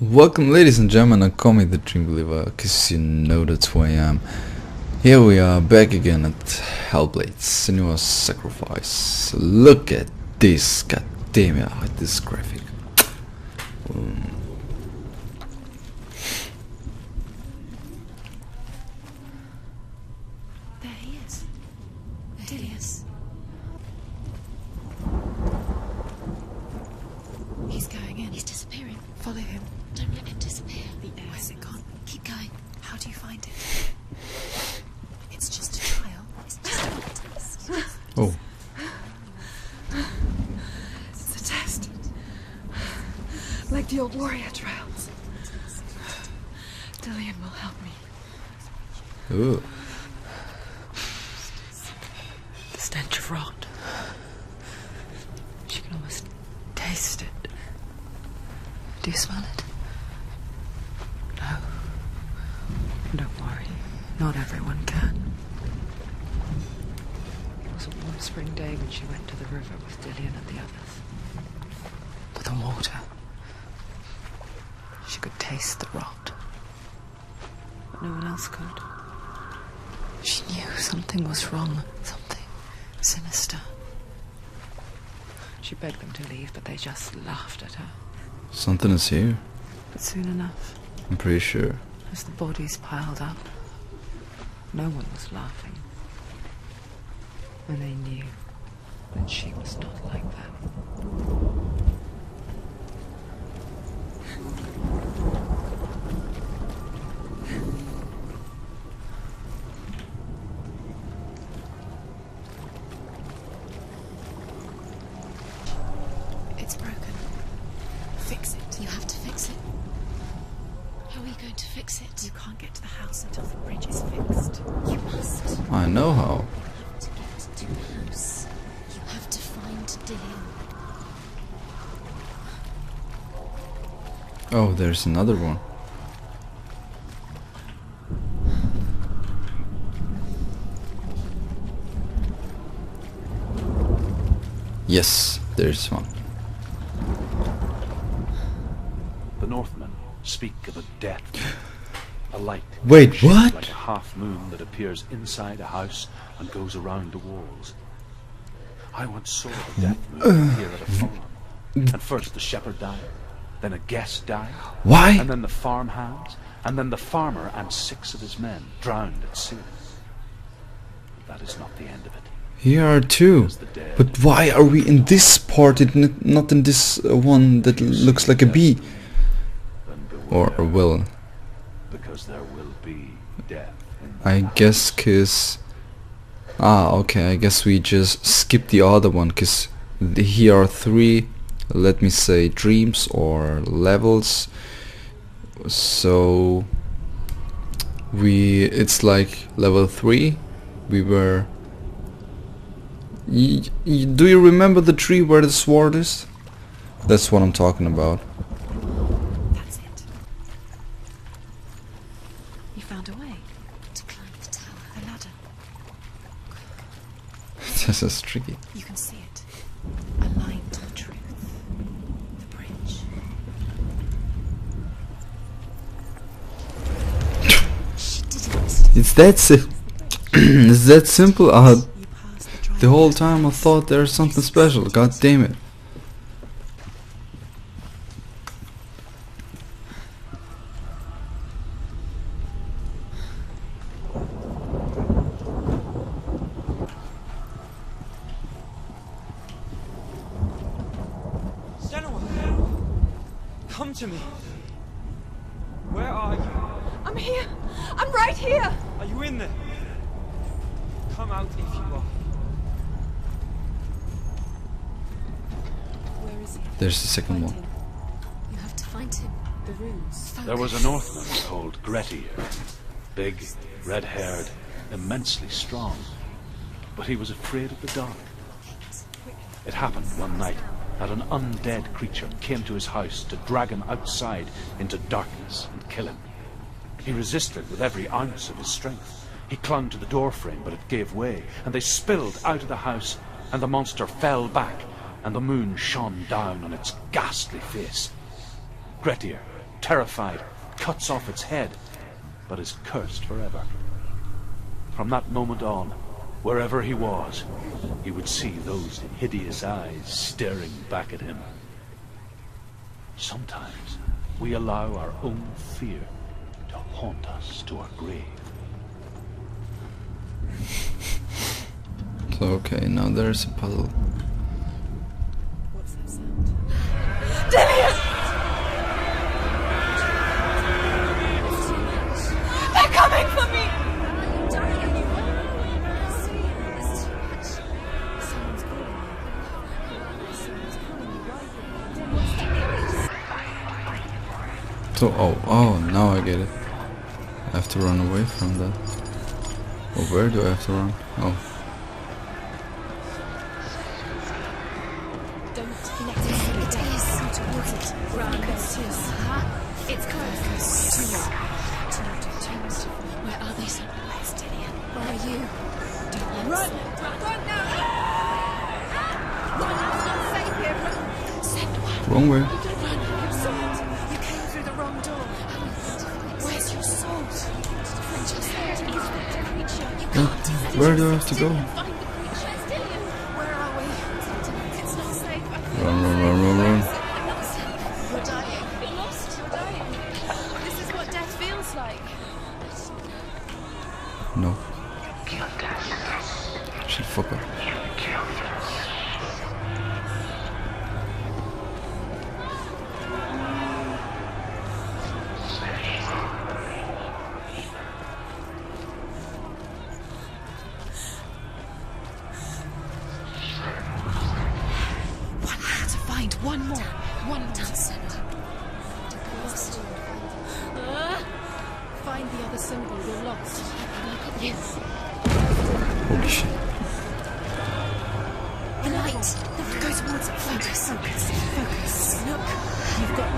Welcome, ladies and gentlemen, and call me the Dream Believer, cause you know that's who I am. Here we are back again at Hellblade, Senua's Sacrifice. Look at this, god damn it, this graphic. There he is. Didnt. He's going in. He's disappearing. Follow him. Don't let him disappear. Where's it gone? Keep going. How do you find it? It's just a trial. It's just a test. Oh. It's a test. Like the old warrior trials. Didnt will help me. Ooh. The stench of rot. She can almost taste it. Do you smell it? No. Don't worry. Not everyone can. It was a warm spring day when she went to the river with Didnt and the others. To the water. She could taste the rot. But no one else could. She knew something was wrong. Something sinister. She begged them to leave, but they just laughed at her. Something is here. But soon enough, I'm pretty sure. as the bodies piled up, no one was laughing. And they knew that she was not like that. It's broken. Fix it. You have to fix it. How are you going to fix it? You can't get to the house until the bridge is fixed. You must. I know how. To get to the house, you have to find Didnt. Oh, there's another one. Yes, there's one. The Northmen speak of a death, a light. Wait, shaped what? Like a half moon that appears inside a house and goes around the walls. I once saw the death moon appear at a farm, and first the shepherd died, then a guest died, Why? and then the farmhands, and then the farmer and 6 of his men drowned at sea. That is not the end of it. Here are two. The dead. But why are we in this part and not in this one that looks like a bee? Then Or beware, a will. because there will be death in the I house. guess cause... Ah, okay, I guess we just skip the other one, cause here are 3, let me say, dreams or levels. So... it's like level 3. We were... do you remember the tree where the sword is? That's what I'm talking about. That's it. You found a way to climb the tower. The ladder. This is tricky. You can see it. A line to the truth. The bridge. She didn't. It's that it's that simple. You passed the dry The whole time I thought there's something special. God damn it. Senua! Come to me! Where are you? I'm here! I'm right here! Are you in there? Come out if you are. Where is he? There's the second one. You have to find him. The runes. There was a Northman called Grettir, big, red-haired, immensely strong, but he was afraid of the dark. It happened one night that an undead creature came to his house to drag him outside into darkness and kill him. He resisted with every ounce of his strength. He clung to the doorframe, but it gave way, and they spilled out of the house, and the monster fell back, and the moon shone down on its ghastly face. Grettir terrified, cuts off its head, but is cursed forever. From that moment on, wherever he was, he would see those hideous eyes staring back at him. Sometimes we allow our own fear to haunt us to our grave. So okay, now there's a puzzle. What's that sound? They're coming for me! Someone's calling you. Someone's calling you. So oh, now I get it. I have to run away from that. Or where do I have to run? Oh. Don't let it see it. Come towards it. Run, it's close. Too much. Where are they? Where's Dillian? Where are you? Don't let Run now! Run, it's not safe here, run! Senua. Wrong way. You came through the wrong door. Where's your sword? Where do I have to go? Find the creature. Where are we? It's not safe. Run. I'm not safe. You're dying. You're lost. You're dying. This is what death feels like. No. Shit, fuck up. One more. Senua. Lost. Find the other symbol. You're lost. Yes. Holy shit. The light. Go towards it. Focus. Look. You've got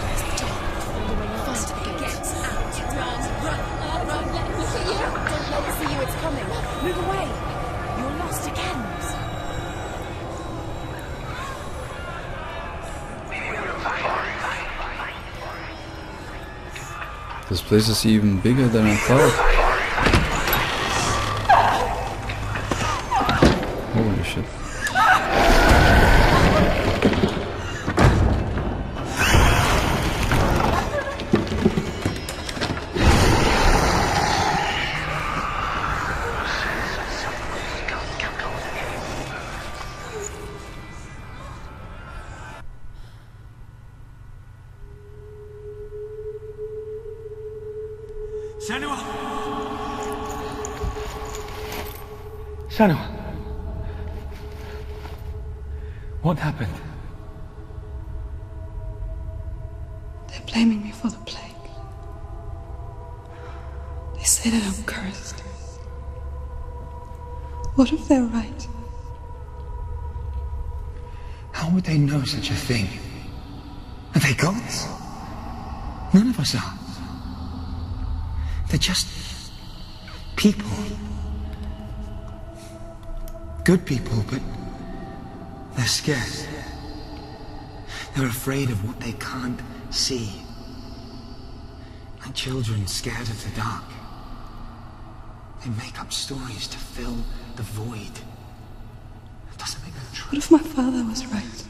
Where's the door? Find the gate. Get out. Run. Let it look at you. Don't let it see you. It's coming. Move away. You're lost again. This place is even bigger than I thought. Holy shit. Senua! What happened? They're blaming me for the plague. They say that I'm cursed. What if they're right? How would they know such a thing? Are they gods? None of us are. They're just people. Good people, but they're scared. They're afraid of what they can't see. Like children scared of the dark. They make up stories to fill the void. It doesn't make them true. What if my father was right?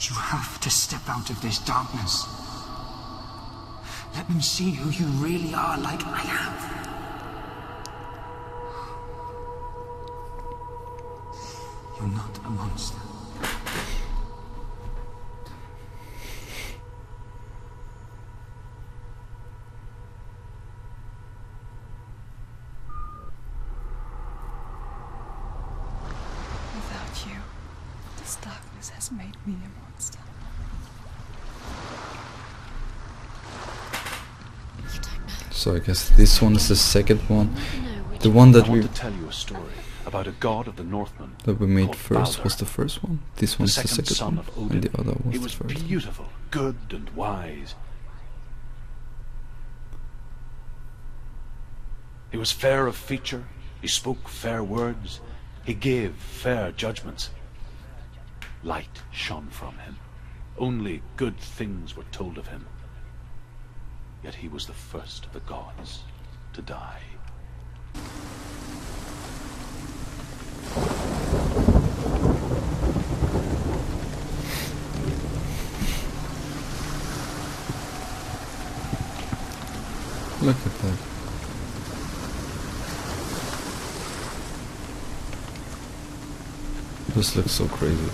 You have to step out of this darkness. Let them see who you really are, like I have. You're not a monster. Without you, this darkness has made me a monster. You don't know. So I guess this one is the second one. The one that I we want to tell you a story about a god of the Northmen made called first Baldur, was the first one. This the one's the second second son one, of Odin. and the other was He the was first one. beautiful, good and wise. He was fair of feature, he spoke fair words, he gave fair judgments. Light shone from him, Only good things were told of him. Yet he was the first of the gods to die. Look at that. This looks so crazy.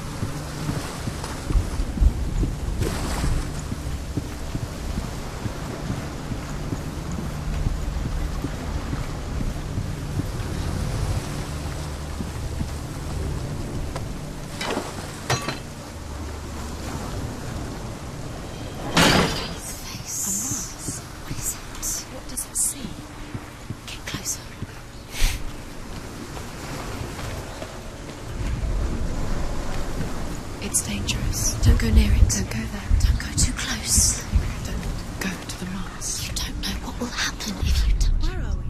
It's dangerous. Don't go near it. Don't go there. Don't go too close. Don't go to the mask. You don't know what will happen if you touch. Where are we?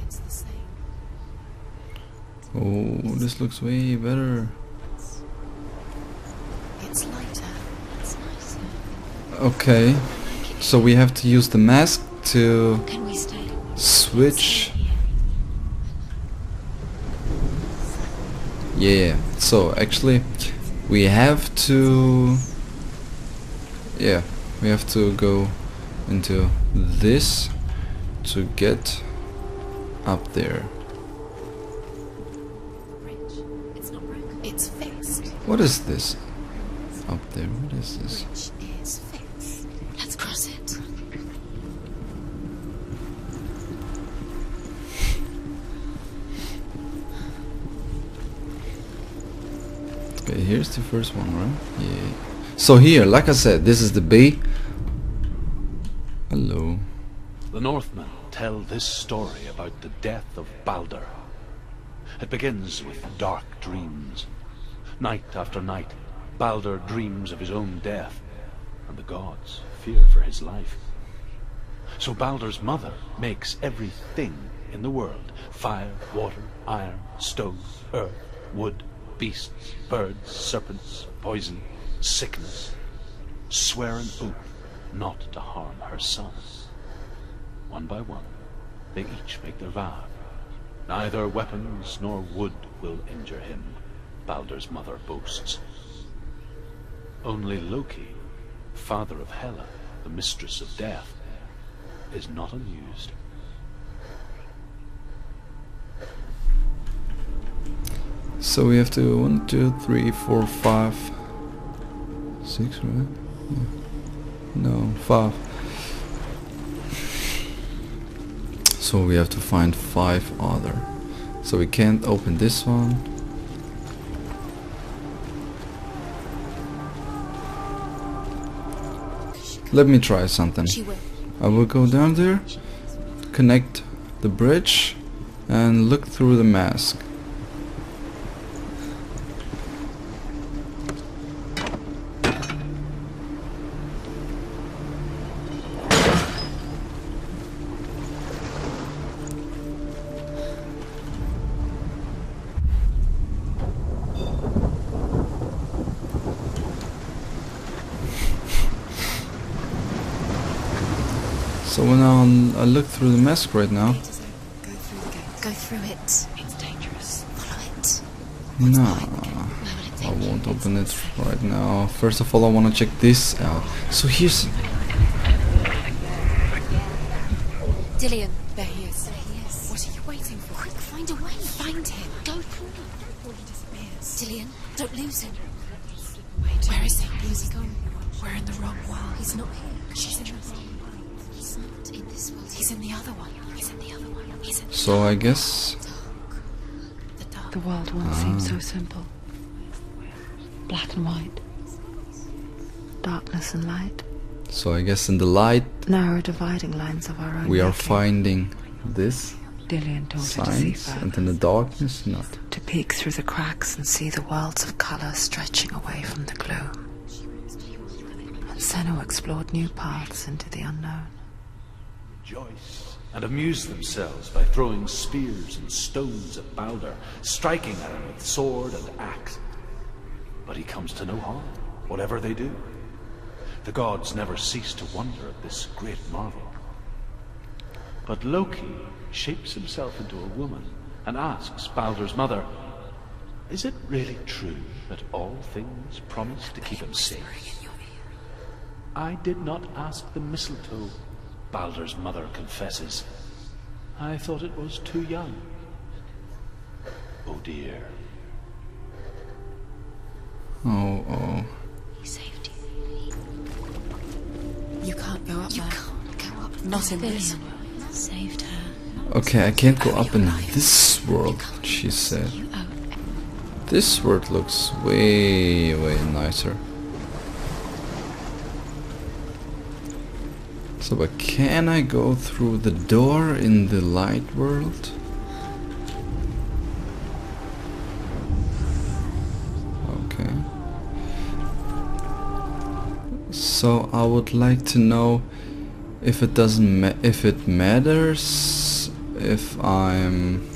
It's the same. Oh, this looks way better. It's lighter. It's nicer. Okay, so we have to use the mask to Can we stay? switch. Yeah, so actually we have to, yeah, we have to go into this to get up there. Bridge. It's not broken. It's fixed. What is this up there? What is this? Bridge is fixed. Let's cross it. Okay, here's the first one, right? Yeah. So here, like I said, this is the bay. Hello. The Northmen tell this story about the death of Baldur. It begins with dark dreams. Night after night, Baldur dreams of his own death, and the gods fear for his life. So Baldur's mother makes everything in the world: fire, water, iron, stone, earth, wood, beasts, birds, serpents, poison, sickness, swear an oath not to harm her son. One by one, they each make their vow. Neither weapons nor wood will injure him, Baldur's mother boasts. Only Loki, father of Hela, the mistress of death, is not amused. So we have to 1, 2, 3, 4, 5, 6, right? Yeah. No, 5. So we have to find 5 other. So we can't open this one. Let me try something. She will. I will go down there, connect the bridge, and look through the mask. So when I look through the mask right now. Go through the gate. Go through it. It's dangerous. Follow it. No, Where will it I take you? won't open it right now. First of all, I want to check this out. So here's... Dillion. There he is. There he is. What are you waiting for? Quick, find a way. Find him. Go through him before he disappears. Dillion, don't lose him. Wait, where is he? Where's he gone? We're in the wrong world. He's not here. She's in the wrong world. He's not in this world. He's in the other one. He's in the other one. He's in the So I guess... The dark. The world won't seem so simple. Black and white. Darkness and light. So I guess in the light Narrow dividing lines of our own we are making. finding this Dillion taught her to see signs, further. and in the darkness not. To peek through the cracks and see the worlds of colour stretching away from the gloom. And Senua explored new paths into the unknown. Rejoice and amuse themselves by throwing spears and stones at Baldur, striking at him with sword and axe. But he comes to no harm. whatever they do. The gods never cease to wonder at this great marvel. But Loki shapes himself into a woman and asks Baldur's mother, is it really true that all things promise to keep him safe? I did not ask the mistletoe, Baldur's mother confesses. I thought it was too young. Oh dear. Oh. He saved you. You can't go up there. You can't go up. Not in this world. Saved her. Okay, I can't go up in this world, she said. This world looks way nicer. So, but can I go through the door in the light world? Okay. So I would like to know if it if it matters if I'm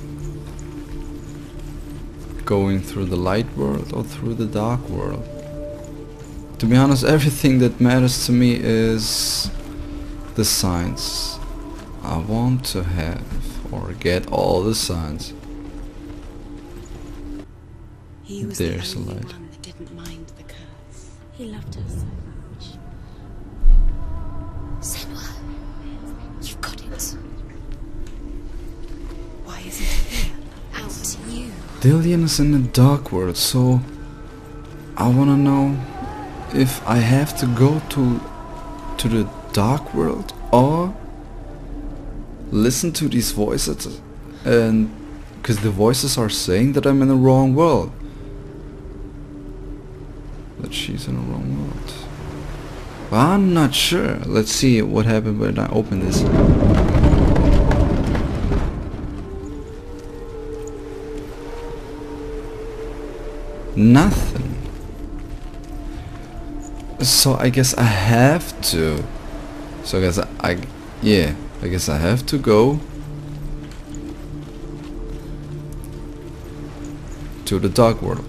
going through the light world or through the dark world. To be honest, everything that matters to me is the signs. I want to have or get all the signs. He was There's the only a light. one that didn't mind the curse. He loved her so much. Senua, you've got it. Why isn't he here? Out to you. Dillion is in the dark world, so I wanna know if I have to go to the dark world or listen to these voices, and because the voices are saying that I'm in the wrong world, that she's in the wrong world. But I'm not sure. Let's see what happened when I open this. Nothing. So I guess I have to. So I guess I guess I have to go to the dark world.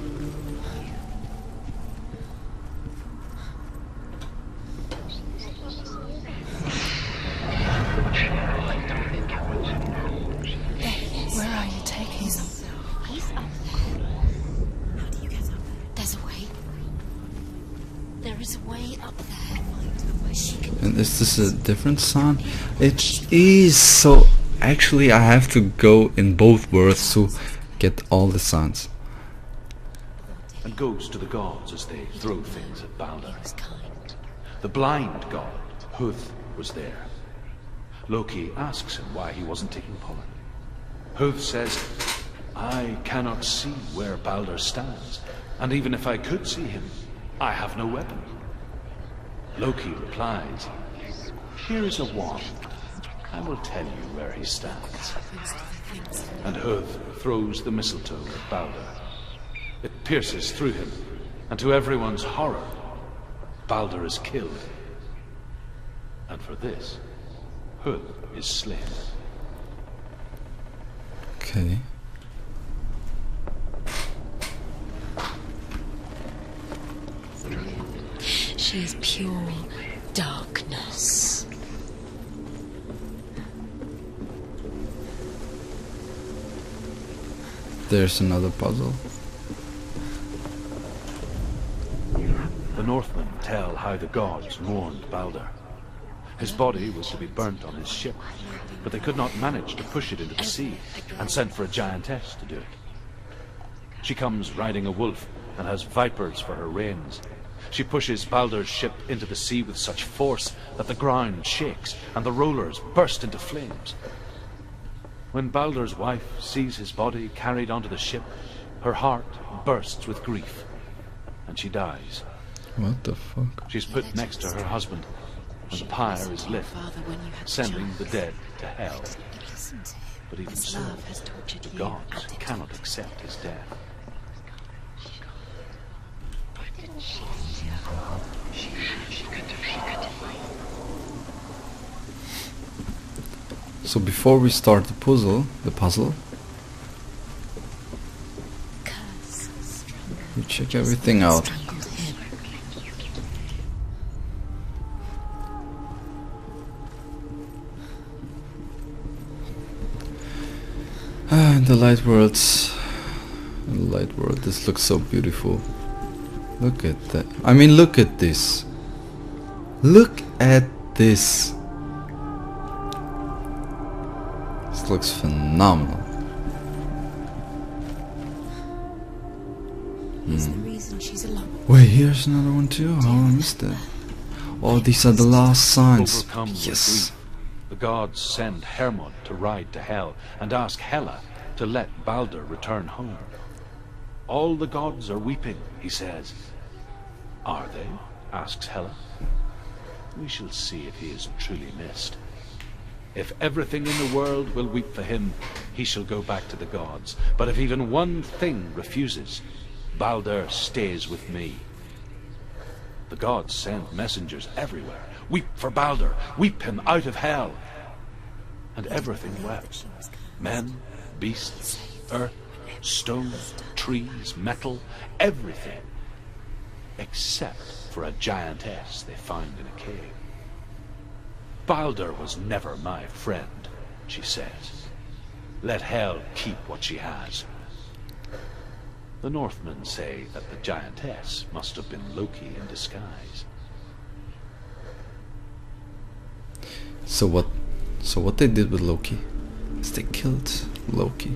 Where are you taking them? He's up there. How do you get up there? There's a way. There is a way up there. She can. And is this a different sound? It is. So actually I have to go in both worlds to get all the sounds. And goes to the gods as they throw things at Baldur. He was kind. The blind god, Huth, was there. Loki asks him why he wasn't taking pollen. Huth says, I cannot see where Baldur stands, and even if I could see him, I have no weapon. Loki replies, here is a wand. I will tell you where he stands. And Huth throws the mistletoe at Baldur. It pierces through him, and to everyone's horror, Baldur is killed. And for this, Huth is slain. Okay. She is pure darkness. There's another puzzle. The Northmen tell how the gods mourned Baldur. His body was to be burnt on his ship, but they could not manage to push it into the sea, and sent for a giantess to do it. She comes riding a wolf and has vipers for her reins. She pushes Baldur's ship into the sea with such force that the ground shakes and the rollers burst into flames. When Baldur's wife sees his body carried onto the ship, her heart bursts with grief, and she dies. What the fuck? She's put next to her husband, and the pyre is lit, sending the dead to hell. But even so, the gods cannot accept his death. So before we start the puzzle, we check everything out. Ah, the light worlds. The light world. This looks so beautiful. Look at that. I mean, look at this. Look at this. This looks phenomenal. He's the reason she's alone. Wait, here's another one too. How I missed that? Oh, these are the last signs. Overcome with Yes. grief, the gods send Hermod to ride to Hell and ask Hela to let Balder return home. All the gods are weeping, he says. Are they? Asks Hela. We shall see if he is truly missed. If everything in the world will weep for him, he shall go back to the gods. But if even one thing refuses, Balder stays with me. The gods send messengers everywhere. Weep for Balder, weep him out of hell. And everything wept. Men, beasts, earth, stone, trees, metal, everything. Except for a giantess they found in a cave. Balder was never my friend, she says. Let Hel keep what she has. The Northmen say that the giantess must have been Loki in disguise. So what they did with Loki is they killed Loki.